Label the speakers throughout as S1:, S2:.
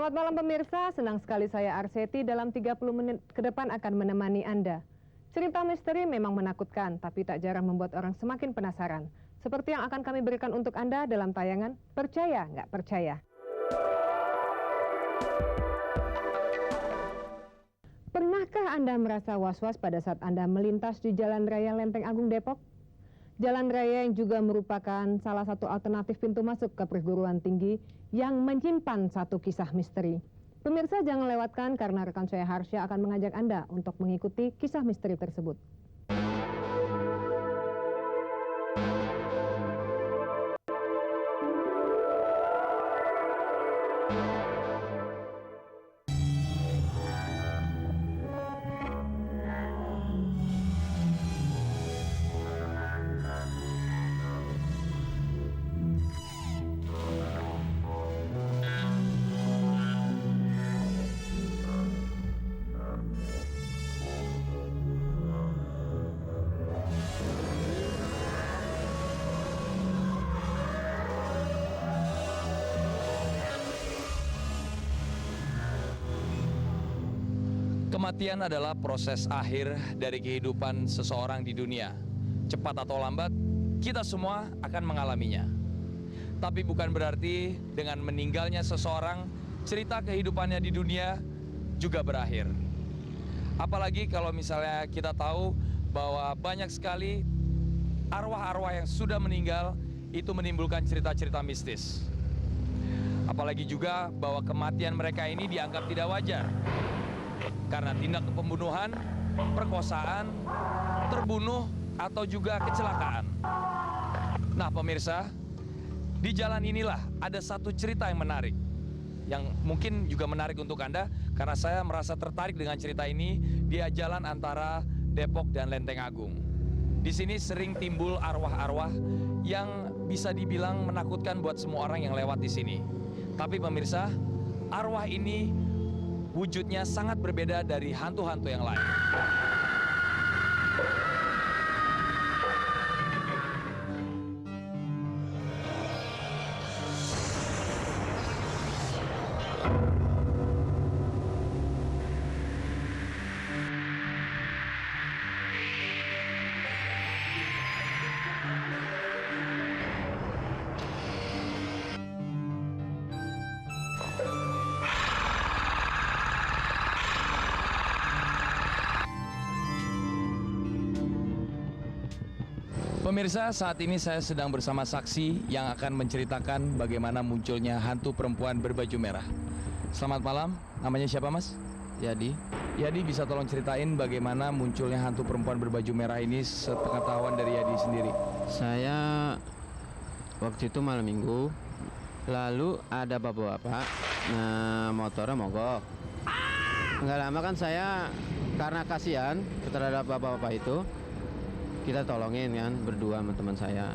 S1: Selamat malam pemirsa, senang sekali saya Arseti dalam 30 menit ke depan akan menemani Anda. Cerita misteri memang menakutkan, tapi tak jarang membuat orang semakin penasaran. Seperti yang akan kami berikan untuk Anda dalam tayangan Percaya Nggak Percaya. Pernahkah Anda merasa was-was pada saat Anda melintas di Jalan Raya Lenteng Agung Depok? Jalan raya yang juga merupakan salah satu alternatif pintu masuk ke perguruan tinggi yang menyimpan satu kisah misteri. Pemirsa jangan lewatkan karena rekan saya Harsha akan mengajak Anda untuk mengikuti kisah misteri tersebut.
S2: Kematian adalah proses akhir dari kehidupan seseorang di dunia. Cepat atau lambat, kita semua akan mengalaminya. Tapi bukan berarti dengan meninggalnya seseorang, cerita kehidupannya di dunia juga berakhir. Apalagi kalau misalnya kita tahu bahwa banyak sekali arwah-arwah yang sudah meninggal itu menimbulkan cerita-cerita mistis. Apalagi juga bahwa kematian mereka ini dianggap tidak wajar. Karena tindak pembunuhan, perkosaan, terbunuh, atau juga kecelakaan. Nah pemirsa, di jalan inilah ada satu cerita yang menarik. Yang mungkin juga menarik untuk Anda, karena saya merasa tertarik dengan cerita ini. Dia jalan antara Depok dan Lenteng Agung. Di sini sering timbul arwah-arwah yang bisa dibilang menakutkan buat semua orang yang lewat di sini. Tapi pemirsa, arwah ini wujudnya sangat berbeda dari hantu-hantu yang lain. Pemirsa, saat ini saya sedang bersama saksi yang akan menceritakan bagaimana munculnya hantu perempuan berbaju merah. Selamat malam, namanya siapa Mas?
S3: Yadi.
S2: Yadi, bisa tolong ceritain bagaimana munculnya hantu perempuan berbaju merah ini sepengetahuan dari Yadi sendiri?
S3: Saya waktu itu malam minggu, lalu ada bapak-bapak, motornya mogok. Nggak lama kan saya karena kasihan terhadap bapak-bapak itu, kita tolongin kan berdua sama teman saya.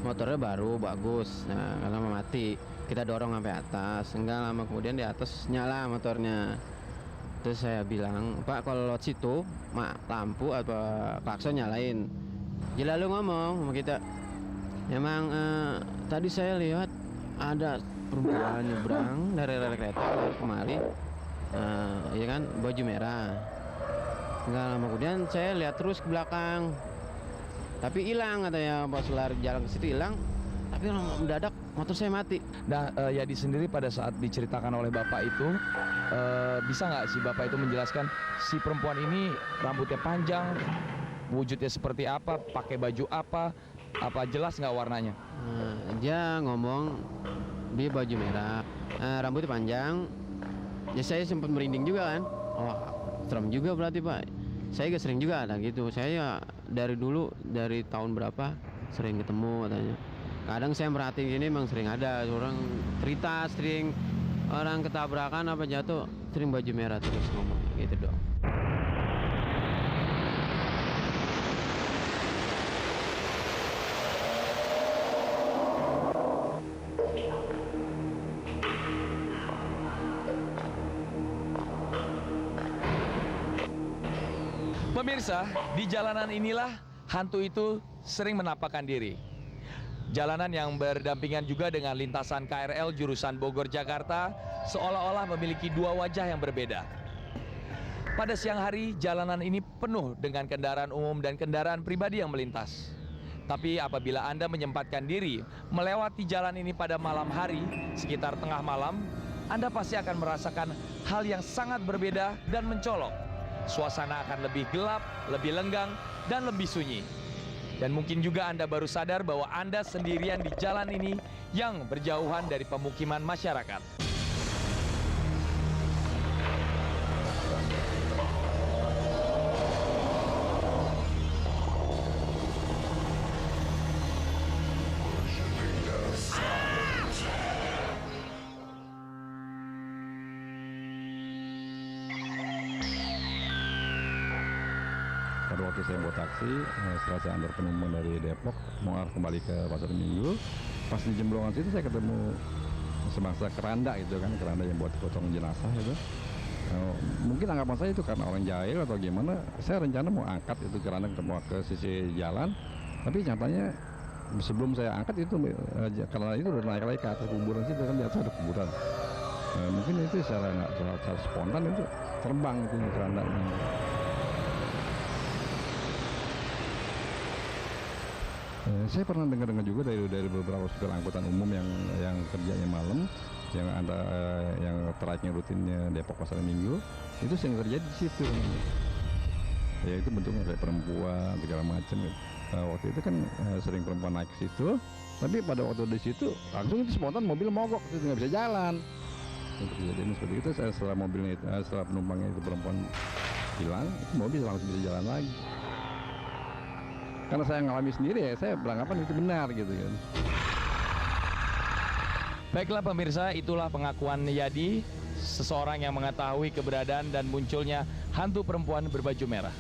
S3: Motornya baru bagus, karena mati kita dorong sampai atas. Enggak lama kemudian di atas nyala motornya. Terus saya bilang, Pak kalau lewat situ lampu atau klakson nyalain. Dia lalu ngomong sama kita, emang tadi saya lihat ada perempuan nyebrang dari rel kereta kemari, ya kan, baju merah. Enggak lama kemudian saya lihat terus ke belakang, tapi hilang katanya. Pas lari jalan ke situ hilang, tapi mendadak motor saya mati.
S2: Nah, Yadi sendiri pada saat diceritakan oleh Bapak itu, bisa nggak si Bapak itu menjelaskan si perempuan ini rambutnya panjang, wujudnya seperti apa, pakai baju apa jelas nggak warnanya?
S3: Dia ngomong dia baju merah, rambutnya panjang. Ya saya sempat merinding juga kan. Oh, serem juga berarti Pak. Saya gak sering juga ada gitu. Saya dari dulu, dari tahun berapa sering ketemu katanya. Kadang saya merhatiin ini emang sering ada orang cerita, sering orang ketabrakan apa jatuh, sering baju merah terus ngomong gitu dong.
S2: Pemirsa, di jalanan inilah hantu itu sering menampakkan diri. Jalanan yang berdampingan juga dengan lintasan KRL jurusan Bogor Jakarta seolah-olah memiliki dua wajah yang berbeda. Pada siang hari, jalanan ini penuh dengan kendaraan umum dan kendaraan pribadi yang melintas. Tapi apabila Anda menyempatkan diri melewati jalan ini pada malam hari, sekitar tengah malam, Anda pasti akan merasakan hal yang sangat berbeda dan mencolok. Suasana akan lebih gelap, lebih lenggang, dan lebih sunyi. Dan mungkin juga Anda baru sadar bahwa Anda sendirian di jalan ini yang berjauhan dari pemukiman masyarakat.
S4: Pada waktu saya bawa taksi, setelah saya antar penumpang dari Depok mau kembali ke Pasar Minggu, pas di Jemblongan situ saya ketemu semangsa keranda gitu kan, keranda yang buat potong jenazah itu. Mungkin anggapan saya itu karena orang jahil atau gimana. Saya rencana mau angkat itu keranda ke sisi jalan, tapi nyatanya sebelum saya angkat itu keranda itu udah naik lagi ke atas kuburan situ kan, di atas ada kuburan. Mungkin itu secara spontan itu terbang itu kerandanya. Saya pernah dengar juga dari beberapa supir angkutan umum yang kerjanya malam, yang tracknya rutinnya Depok Pasar Minggu, itu sering terjadi di situ. Ya itu bentuknya kayak perempuan segala macam. Waktu itu kan sering perempuan naik ke situ, tapi pada waktu di situ langsung itu spontan mobil mogok, itu nggak bisa jalan. Untuk kejadian seperti itu, setelah penumpangnya itu perempuan hilang, mobil langsung bisa jalan lagi. Karena saya ngalami sendiri ya, saya beranggapan itu benar gitu kan.
S2: Baiklah pemirsa, itulah pengakuan Yadi, seseorang yang mengetahui keberadaan dan munculnya hantu perempuan berbaju merah.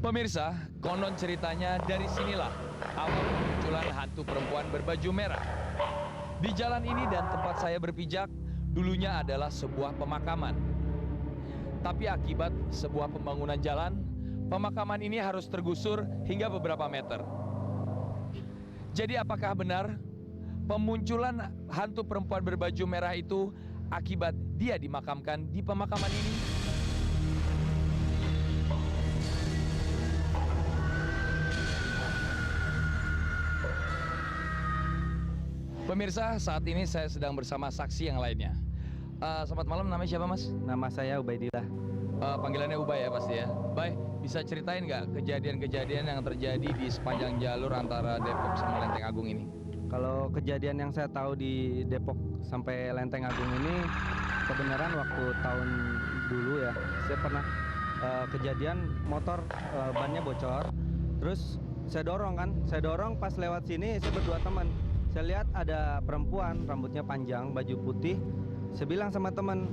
S2: Pemirsa, konon ceritanya dari sinilah awal kemunculan hantu perempuan berbaju merah. Di jalan ini dan tempat saya berpijak, dulunya adalah sebuah pemakaman. Tapi akibat sebuah pembangunan jalan, pemakaman ini harus tergusur hingga beberapa meter. Jadi apakah benar pemunculan hantu perempuan berbaju merah itu akibat dia dimakamkan di pemakaman ini? Pemirsa, saat ini saya sedang bersama saksi yang lainnya. Selamat malam, namanya siapa Mas?
S5: Nama saya Ubaidillah.
S2: Panggilannya Ubay ya pasti ya. Bay, bisa ceritain nggak kejadian-kejadian yang terjadi di sepanjang jalur antara Depok sama Lenteng Agung ini?
S5: Kalau kejadian yang saya tahu di Depok sampai Lenteng Agung ini, kebenaran waktu tahun dulu ya, saya pernah kejadian motor bannya bocor, terus saya dorong pas lewat sini saya berdua teman. Saya lihat ada perempuan, rambutnya panjang, baju putih. Saya bilang sama teman,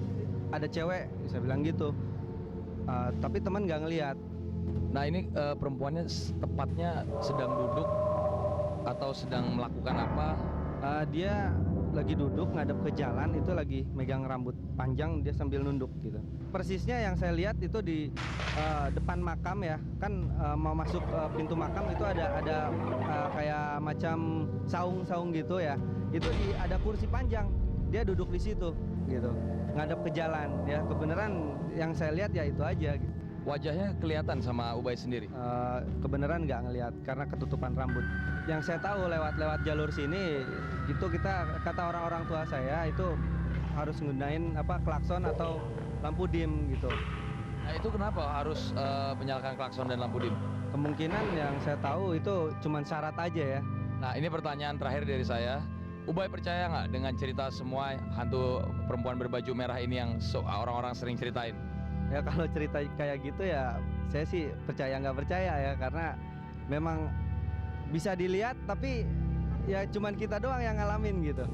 S5: ada cewek, saya bilang gitu. Tapi teman nggak ngelihat.
S2: Nah ini perempuannya tepatnya sedang duduk atau sedang melakukan apa?
S5: Dia lagi duduk ngadep ke jalan, itu lagi megang rambut panjang, dia sambil nunduk gitu. Persisnya yang saya lihat itu di depan makam ya, kan mau masuk pintu makam itu ada kayak macam saung gitu ya. Itu ada kursi panjang, dia duduk di situ gitu, ngadep ke jalan. Ya kebenaran yang saya lihat ya itu aja. Gitu.
S2: Wajahnya kelihatan sama Ubay sendiri?
S5: Kebenaran nggak ngelihat karena ketutupan rambut. Yang saya tahu lewat jalur sini itu kata orang-orang tua saya itu harus gunain klakson atau lampu dim gitu.
S2: Nah itu kenapa harus menyalakan klakson dan lampu dim?
S5: Kemungkinan yang saya tahu itu cuma syarat aja ya.
S2: Nah ini pertanyaan terakhir dari saya. Ubay percaya nggak dengan cerita semua hantu perempuan berbaju merah ini yang orang-orang sering ceritain?
S5: Ya kalau cerita kayak gitu ya saya sih percaya nggak percaya ya, karena memang bisa dilihat tapi ya cuman kita doang yang ngalamin gitu.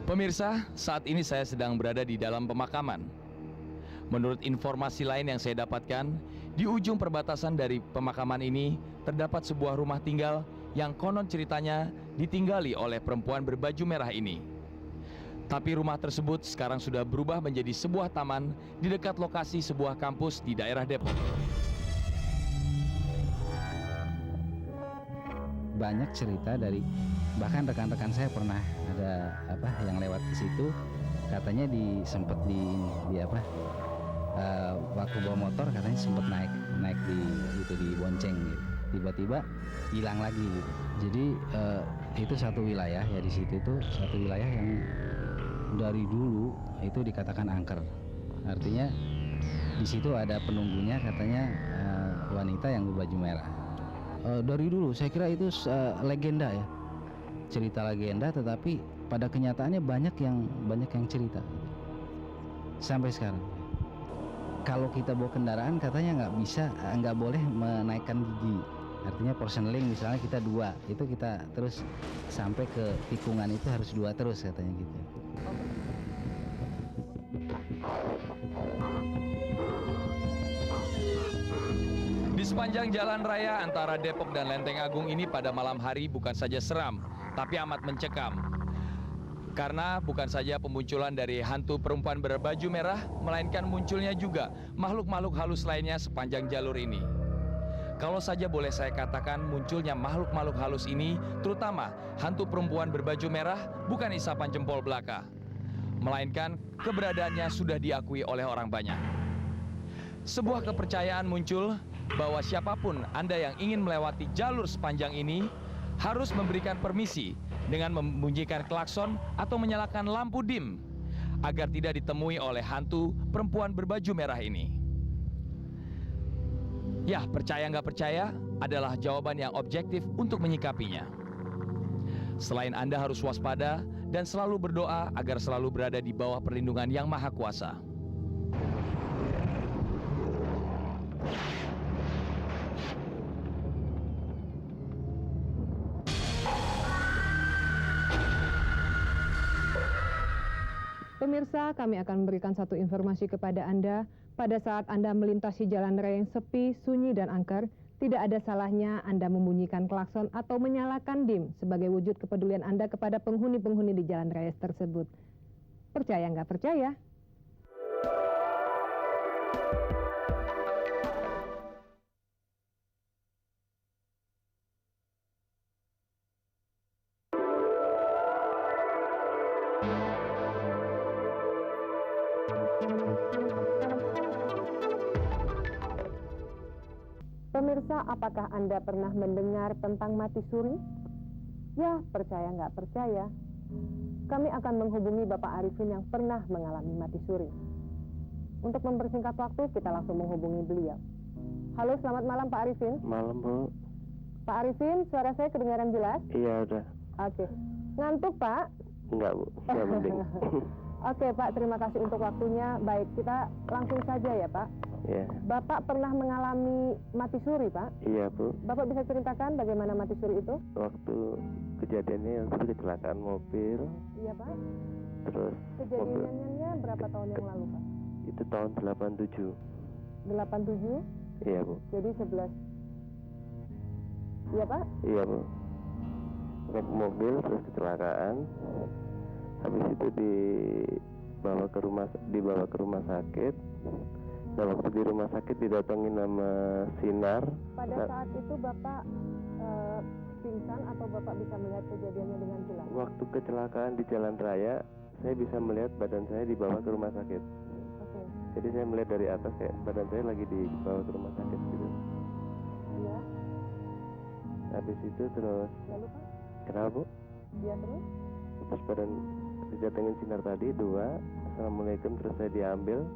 S2: Pemirsa, saat ini saya sedang berada di dalam pemakaman. Menurut informasi lain yang saya dapatkan, di ujung perbatasan dari pemakaman ini terdapat sebuah rumah tinggal yang konon ceritanya ditinggali oleh perempuan berbaju merah ini. Tapi rumah tersebut sekarang sudah berubah menjadi sebuah taman di dekat lokasi sebuah kampus di daerah Depok.
S6: Banyak cerita dari bahkan rekan-rekan saya pernah ada yang lewat ke situ, katanya sempet di waktu bawa motor katanya sempet naik di bonceng gitu. Tiba-tiba hilang lagi gitu. Jadi itu satu wilayah ya, di situ tuh satu wilayah yang dari dulu itu dikatakan angker. Artinya di situ ada penunggunya, katanya wanita yang berbaju merah. Dari dulu saya kira itu legenda ya, cerita legenda, tetapi pada kenyataannya banyak yang cerita sampai sekarang. Kalau kita bawa kendaraan katanya nggak boleh menaikkan gigi, artinya portioning misalnya kita 2, itu kita terus sampai ke tikungan itu harus 2 terus katanya gitu.
S2: Di sepanjang jalan raya antara Depok dan Lenteng Agung ini pada malam hari bukan saja seram, tapi amat mencekam. Karena bukan saja pemunculan dari hantu perempuan berbaju merah, melainkan munculnya juga makhluk-makhluk halus lainnya sepanjang jalur ini. Kalau saja boleh saya katakan, munculnya makhluk-makhluk halus ini, terutama hantu perempuan berbaju merah, bukan isapan jempol belaka, melainkan keberadaannya sudah diakui oleh orang banyak. Sebuah kepercayaan muncul bahwa siapapun Anda yang ingin melewati jalur sepanjang ini harus memberikan permisi dengan membunyikan klakson atau menyalakan lampu dim agar tidak ditemui oleh hantu perempuan berbaju merah ini. Ya, percaya nggak percaya adalah jawaban yang objektif untuk menyikapinya. Selain Anda harus waspada dan selalu berdoa agar selalu berada di bawah perlindungan Yang Maha Kuasa.
S1: Pemirsa, kami akan memberikan satu informasi kepada Anda. Pada saat Anda melintasi jalan raya yang sepi, sunyi, dan angker, tidak ada salahnya Anda membunyikan klakson atau menyalakan dim sebagai wujud kepedulian Anda kepada penghuni-penghuni di jalan raya tersebut. Percaya nggak percaya? Pemirsa, apakah Anda pernah mendengar tentang mati suri? Ya, percaya nggak percaya, kami akan menghubungi Bapak Arifin yang pernah mengalami mati suri. Untuk mempersingkat waktu, kita langsung menghubungi beliau. Halo, selamat malam Pak Arifin.
S7: Malam, Bu.
S1: Pak Arifin, suara saya kedengaran jelas?
S7: Iya, udah.
S1: Oke. Ngantuk, Pak?
S7: Enggak, Bu. Saya mending.
S1: Oke, Pak, terima kasih untuk waktunya. Baik, kita langsung saja ya, Pak.
S7: Iya.
S1: Bapak pernah mengalami mati suri, Pak?
S7: Iya, Bu.
S1: Bapak bisa ceritakan bagaimana mati suri itu?
S7: Waktu kejadiannya itu kecelakaan mobil,
S1: Iya, Pak.
S7: terus
S1: Kejadiannya berapa tahun yang lalu, Pak?
S7: itu tahun 87.
S1: 87,
S7: Iya, Bu.
S1: jadi 11. Iya, Pak?
S7: Iya, Bu. Naik mobil terus kecelakaan. Habis itu dibawa ke rumah sakit. Dan waktu di rumah sakit didatengin nama Sinar.
S1: Pada saat itu Bapak pingsan atau Bapak bisa melihat kejadiannya dengan jelas?
S7: Waktu kecelakaan di jalan raya, saya bisa melihat badan saya dibawa ke rumah sakit.
S1: Oke.
S7: Jadi saya melihat dari atas kayak badan saya lagi dibawa ke rumah sakit gitu.
S1: Iya.
S7: Habis itu terus,
S1: Lalu, Pak?
S7: kenapa, Bu?
S1: Iya, terus?
S7: Terus badan didatengin Sinar tadi 2. Assalamualaikum, terus saya diambil.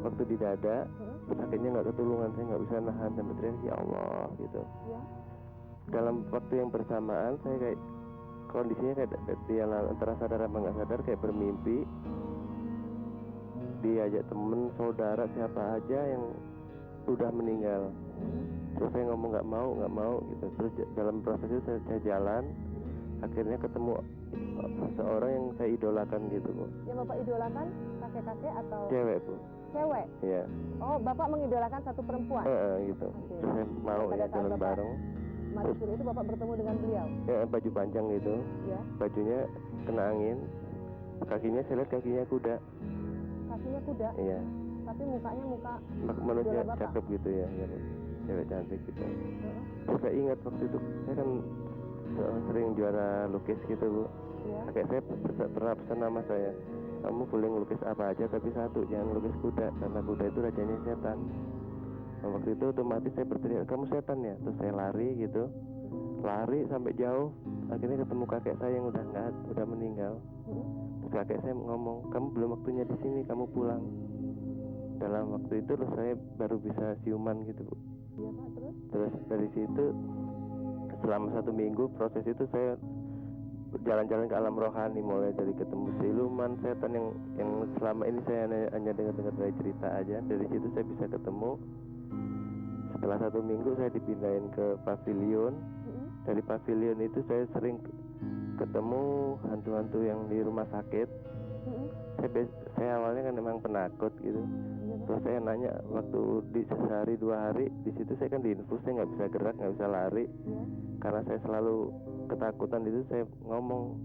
S7: Waktu di dada, sakitnya nggak ketulungan, saya nggak bisa nahan sampai teriak ya Allah gitu.
S1: Iya.
S7: Dalam waktu yang bersamaan saya kayak kondisinya kayak dia antara sadar apa nggak sadar, kayak bermimpi. Diajak temen, saudara, siapa aja yang udah meninggal. Terus saya ngomong nggak mau gitu. Terus dalam proses itu saya jalan, akhirnya ketemu seseorang yang saya idolakan gitu Bu.
S1: Yang Bapak idolakan kakek-kakek atau
S7: Cewek Bu.
S1: cewek?
S7: Iya.
S1: Oh, Bapak mengidolakan satu perempuan.
S7: Gitu.
S1: Oke.
S7: Saya mau
S1: Pada
S7: ya
S1: saat
S7: jalan
S1: Bapak
S7: bareng.
S1: mati suri itu Bapak bertemu dengan beliau.
S7: Ya, baju panjang gitu.
S1: Ya.
S7: Bajunya kena angin. Kakinya saya lihat kakinya kuda.
S1: Kakinya kuda,
S7: Iya.
S1: tapi mukanya muka.
S7: Manusia
S1: Idola Bapak?
S7: cakep gitu ya. Cewek cantik gitu.
S1: Heeh.
S7: Saya ingat waktu itu saya kan sering juara lukis gitu Bu.
S1: Ya.
S7: Kakek saya pernah pesan nama saya, kamu boleh ngelukis apa aja tapi satu, jangan ngelukis kuda karena kuda itu rajanya setan. Nah, waktu itu otomatis saya berteriak, kamu setan ya? Terus saya lari gitu, lari sampai jauh, akhirnya ketemu kakek saya yang udah meninggal. Terus kakek saya ngomong, kamu belum waktunya di sini, kamu pulang. Dalam waktu itu terus saya baru bisa siuman gitu Bu.
S1: Iya Pak, terus?
S7: Terus dari situ selama 1 minggu proses itu saya jalan-jalan ke alam rohani, mulai dari ketemu siluman, setan yang selama ini saya hanya dengar-dengar dari cerita aja. Dari situ saya bisa ketemu. Setelah 1 minggu saya dipindahin ke pavilion. Dari pavilion itu saya sering ketemu hantu-hantu yang di rumah sakit. Saya awalnya kan memang penakut gitu. Terus saya nanya waktu di sehari 2 hari di situ saya kan diinfus, saya nggak bisa gerak, nggak bisa lari. Karena saya selalu ketakutan itu, saya ngomong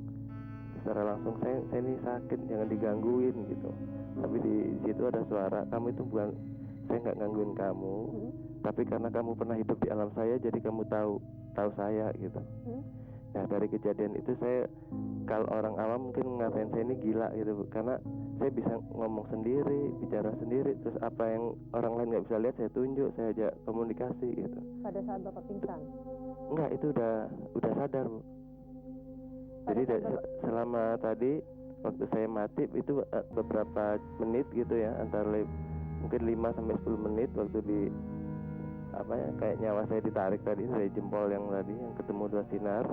S7: secara langsung, saya ini sakit, jangan digangguin gitu. Tapi di situ ada suara, kamu itu bukan, saya nggak gangguin kamu, tapi karena kamu pernah hidup di alam saya, jadi kamu tahu saya gitu. Nah dari kejadian itu saya, kalau orang awam mungkin ngatain saya ini gila gitu Bu. Karena saya bisa ngomong sendiri, bicara sendiri, terus apa yang orang lain nggak bisa lihat saya tunjuk, saya ajak komunikasi gitu.
S1: Pada saat Bapak pingsan?
S7: Enggak, itu udah sadar Bu. Jadi selama tadi waktu saya mati itu beberapa menit gitu ya, antara mungkin 5 sampai 10 menit waktu di kayak nyawa saya ditarik tadi dari jempol yang tadi yang ketemu 2 sinar.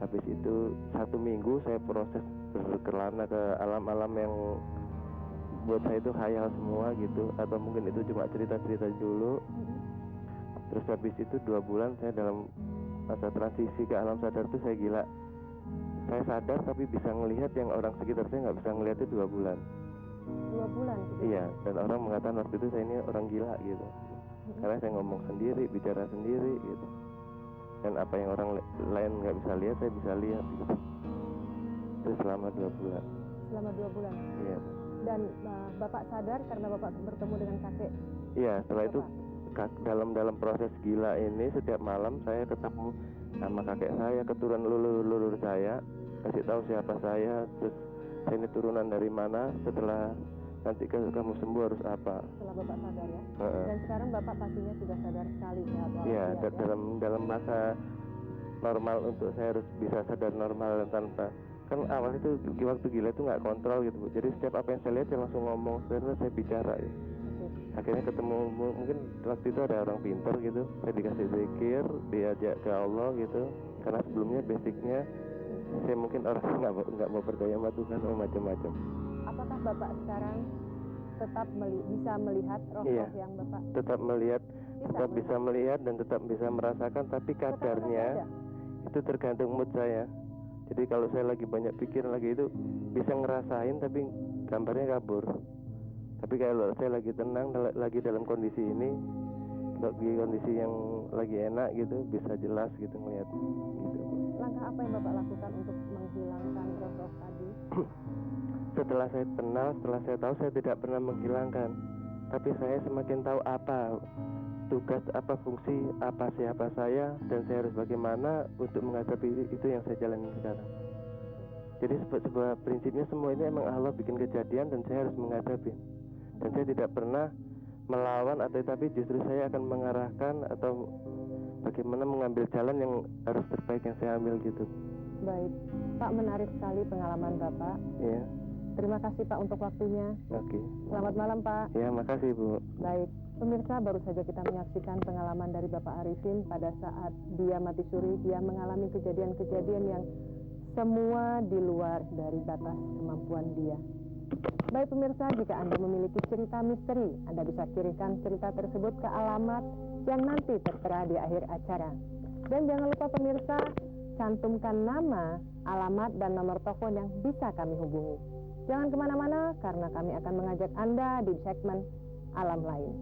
S7: Habis itu 1 minggu saya proses berkelana ke alam-alam yang buat saya itu khayal semua gitu, atau mungkin itu cuma cerita-cerita dulu. Terus habis itu 2 bulan saya dalam masa transisi ke alam sadar tuh saya gila. Saya sadar tapi bisa ngelihat yang orang sekitar saya nggak bisa ngelihat itu 2 bulan.
S1: 2 bulan gitu?
S7: Iya, dan orang mengatakan waktu itu saya ini orang gila gitu. Karena saya ngomong sendiri, bicara sendiri gitu. Dan apa yang orang lain nggak bisa lihat, saya bisa lihat gitu. Itu selama 2 bulan.
S1: Selama 2 bulan?
S7: Iya.
S1: Dan Bapak sadar karena Bapak bertemu dengan kakek?
S7: Iya, setelah itu dalam proses gila ini setiap malam saya ketemu sama kakek saya, keturunan leluhur saya, kasih tahu siapa saya, terus saya ini turunan dari mana, setelah nanti kamu sembuh harus apa.
S1: Setelah Bapak sadar ya? Dan sekarang Bapak pastinya sudah sadar sekali sehat walafiat
S7: Iya,
S1: ya?
S7: dalam masa normal untuk saya harus bisa sadar normal dan tanpa, kan awal itu waktu gila itu nggak kontrol gitu Bu. Jadi setiap apa yang saya lihat saya langsung ngomong, sebenarnya saya bicara ya. Akhirnya ketemu, mungkin waktu itu ada orang pintar gitu, saya dikasih zikir, diajak ke Allah gitu. Karena sebelumnya basicnya saya mungkin orang nggak mau percaya sama Tuhan atau macam-macam.
S1: Apakah Bapak sekarang tetap bisa melihat roh-roh yang Bapak?
S7: Tetap melihat, tetap bisa melihat dan tetap bisa merasakan, tapi kadarnya itu tergantung mood saya. Jadi kalau saya lagi banyak pikir lagi itu bisa ngerasain tapi gambarnya kabur. Tapi kalau saya lagi tenang, lagi dalam kondisi ini, lagi kondisi yang lagi enak gitu, bisa jelas gitu ngelihat gitu.
S1: Langkah apa yang Bapak lakukan untuk menghilangkan roh-roh tadi?
S7: Setelah saya kenal, setelah saya tahu, saya tidak pernah menghilangkan. Tapi saya semakin tahu apa tugas, apa fungsi, apa siapa saya, dan saya harus bagaimana untuk menghadapi itu yang saya jalani sekarang. Jadi sebuah prinsipnya semua ini emang Allah bikin kejadian dan saya harus menghadapi. Dan saya tidak pernah melawan, atau tapi justru saya akan mengarahkan atau bagaimana mengambil jalan yang harus terbaik yang saya ambil gitu.
S1: Baik, Pak, menarik sekali pengalaman Bapak.
S7: Iya.
S1: Terima kasih Pak untuk waktunya.
S7: Oke.
S1: Selamat malam Pak.
S7: Ya, makasih Bu.
S1: Baik, pemirsa, baru saja kita menyaksikan pengalaman dari Bapak Arifin pada saat dia mati suri. Dia mengalami kejadian-kejadian yang semua di luar dari batas kemampuan dia. Baik pemirsa, jika Anda memiliki cerita misteri, Anda bisa kirimkan cerita tersebut ke alamat yang nanti tertera di akhir acara. Dan jangan lupa pemirsa, cantumkan nama, alamat, dan nomor telepon yang bisa kami hubungi. Jangan kemana-mana karena kami akan mengajak Anda di segmen Alam Lain.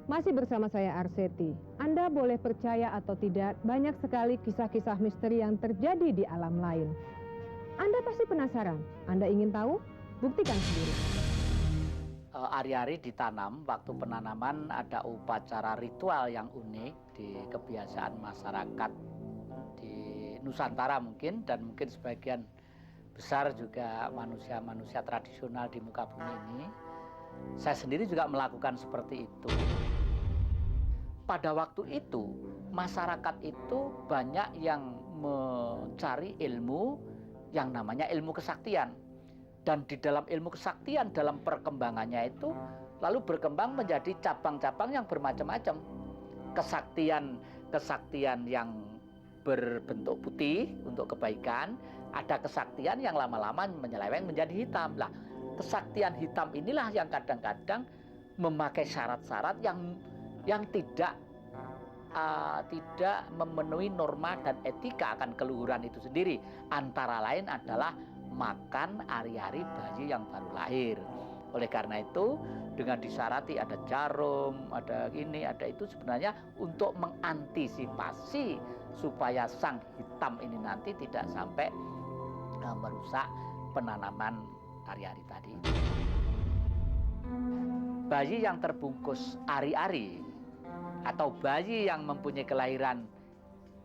S1: Masih bersama saya Arseti. Anda boleh percaya atau tidak, banyak sekali kisah-kisah misteri yang terjadi di alam lain. Anda pasti penasaran. Anda ingin tahu? Buktikan sendiri.
S8: Ari-ari ditanam, waktu penanaman ada upacara ritual yang unik di kebiasaan masyarakat di Nusantara mungkin, dan mungkin sebagian besar juga manusia-manusia tradisional di muka bumi ini. Saya sendiri juga melakukan seperti itu. Pada waktu itu, masyarakat itu banyak yang mencari ilmu yang namanya ilmu kesaktian. Dan di dalam ilmu kesaktian, dalam perkembangannya itu, lalu berkembang menjadi cabang-cabang yang bermacam-macam. Kesaktian yang berbentuk putih untuk kebaikan, ada kesaktian yang lama-lama menyeleweng menjadi hitam. Lah, kesaktian hitam inilah yang kadang-kadang memakai syarat-syarat yang tidak memenuhi norma dan etika akan keluhuran itu sendiri. Antara lain adalah makan ari-ari bayi yang baru lahir. Oleh karena itu, dengan disyarati ada jarum, ada ini, ada itu, sebenarnya untuk mengantisipasi supaya sang hitam ini nanti tidak sampai merusak penanaman ari-ari tadi. Bayi yang terbungkus ari-ari atau bayi yang mempunyai kelahiran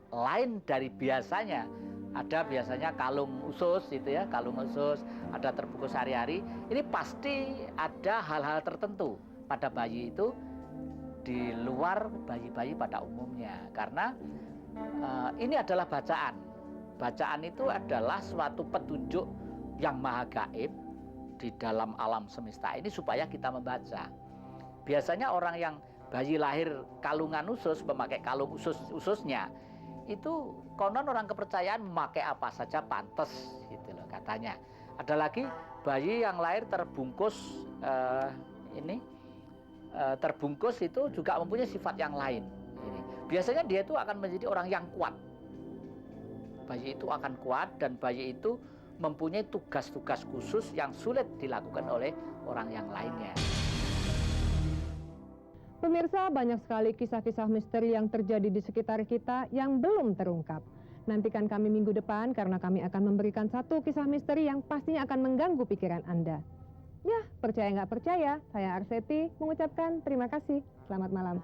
S8: lain dari biasanya, ada biasanya kalung usus itu ya, kalung usus, ada terbungkus ari-ari, ini pasti ada hal-hal tertentu pada bayi itu di luar bayi-bayi pada umumnya. Karena ini adalah bacaan. Bacaan itu adalah suatu petunjuk yang maha gaib di dalam alam semesta ini supaya kita membaca. Biasanya orang yang bayi lahir kalungan usus, memakai kalung ususnya, itu konon orang kepercayaan memakai apa saja pantas, gitu loh katanya. Ada lagi bayi yang lahir terbungkus terbungkus itu juga mempunyai sifat yang lain. Biasanya dia itu akan menjadi orang yang kuat. Bayi itu akan kuat dan bayi itu mempunyai tugas-tugas khusus yang sulit dilakukan oleh orang yang lainnya.
S1: Pemirsa, banyak sekali kisah-kisah misteri yang terjadi di sekitar kita yang belum terungkap. Nantikan kami minggu depan karena kami akan memberikan satu kisah misteri yang pastinya akan mengganggu pikiran Anda. Ya, percaya nggak percaya, saya Arseti mengucapkan terima kasih. Selamat malam.